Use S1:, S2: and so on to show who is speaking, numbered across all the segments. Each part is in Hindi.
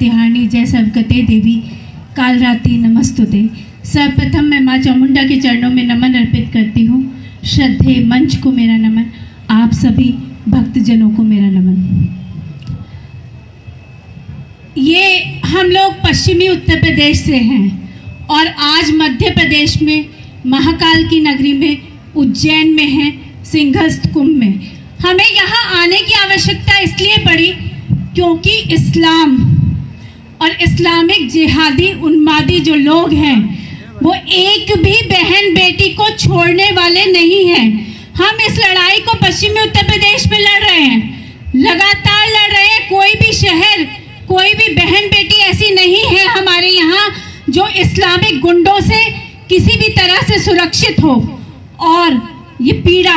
S1: तिहारणी जय सबकते देवी काल रात्रि नमस्तुते। सर्वप्रथम मैं माँ चामुंडा के चरणों में नमन अर्पित करती हूँ। श्रद्धेय मंच को मेरा नमन, आप सभी भक्तजनों को मेरा नमन। ये हम लोग पश्चिमी उत्तर प्रदेश से हैं और आज मध्य प्रदेश में महाकाल की नगरी में उज्जैन में हैं, सिंहस्थ कुंभ में। हमें यहाँ आने की आवश्यकता इसलिए पड़ी क्योंकि इस्लाम और इस्लामिक जिहादी उन्मादी जो लोग हैं वो एक भी बहन बेटी को छोड़ने वाले नहीं हैं। हम इस लड़ाई को पश्चिमी उत्तर प्रदेश में लड़ रहे हैं, लगातार लड़ रहे हैं। कोई भी शहर, कोई भी बहन बेटी ऐसी नहीं है हमारे यहाँ जो इस्लामिक गुंडों से किसी भी तरह से सुरक्षित हो। और ये पीड़ा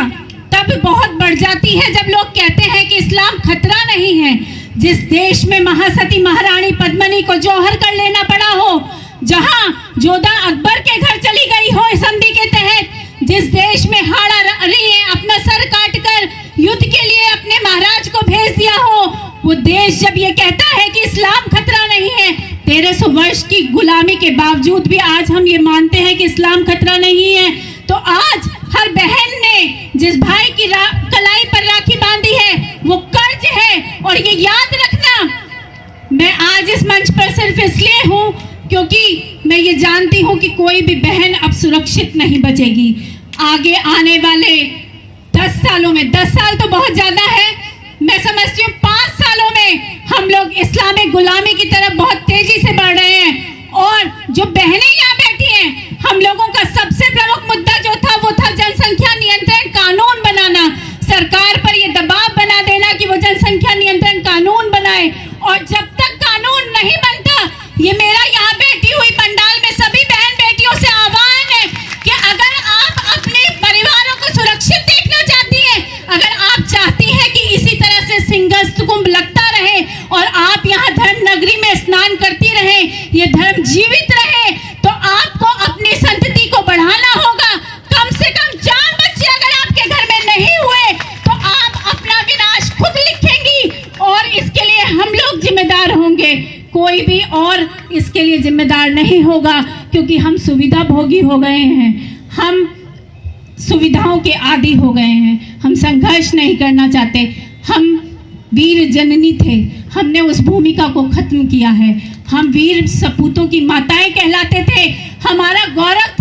S1: तब बहुत बढ़ जाती है जब लोग कहते हैं कि इस्लाम खतरा नहीं है। जिस देश में महासती महारानी पद्मिनी को जौहर कर लेना पड़ा हो, जहां जोधा अकबर के घर चली गई हो संधि के तहत, जिस देश में हाड़ा रही है अपना सर काट कर युद्ध के लिए अपने महाराज को भेज दिया हो, वो देश जब ये कहता है कि इस्लाम खतरा नहीं है, 1300 वर्ष की गुलामी के बावजूद भी आज हम ये मानते हैं कि इस्लाम खतरा नहीं है, तो आज हर बहन ने जिस भाई की कलाई पर राखी बांधी है वो कर्ज है। और ये याद रखना, मैं आज इस मंच पर सिर्फ इसलिए हूँ क्योंकि मैं ये जानती हूँ कि कोई भी बहन अब सुरक्षित नहीं बचेगी। आगे आने वाले 10 सालों में, 10 साल तो बहुत ज्यादा है, मैं समझती हूँ 5 सालों में हम लोग इस्लामिक गुलामी की तरफ बहुत तेजी से बढ़ रहे हैं। और जो बहनें यहाँ बैठी हैं, हम लोगों का सबसे प्रमुख मुद्दा जो था वो था जनसंख्या नियंत्रण कानून बनाना। सरकार पर ये दबाव बना देना कि वो जनसंख्या नियंत्रण कानून बनाए। और जब तक कानून नहीं बनता, ये मेरा यहाँ बैठी हुई पंडाल में सभी बहन बेटियों से आह्वान है कि अगर आप अपने परिवारों को सुरक्षित देखना चाहती हैं, अगर आप चाहती हैं कि इसी तरह से सिंहस्थ कुंभ लगता रहे और आप यहाँ धर्म नगरी में स्नान करती रहे, ये धर्म जीवित रहे, तो आपको अपनी संतति को बढ़ाना होगा। कम से कम 4 बच्चे अगर आपके घर में नहीं हुए तो आप अपना विनाश खुद लिखेंगी और इसके लिए हम लोग जिम्मेदार होंगे। कोई भी और इसके लिए जिम्मेदार नहीं होगा क्योंकि हम सुविधा भोगी हो गए हैं, हम सुविधाओं के आदी हो गए हैं, हम संघर्ष नहीं करना चाहते। हम वीर जननी थे, हमने उस भूमिका को खत्म किया है। हम वीर सपूतों की माताएं कहलाते थे, हमारा गौरव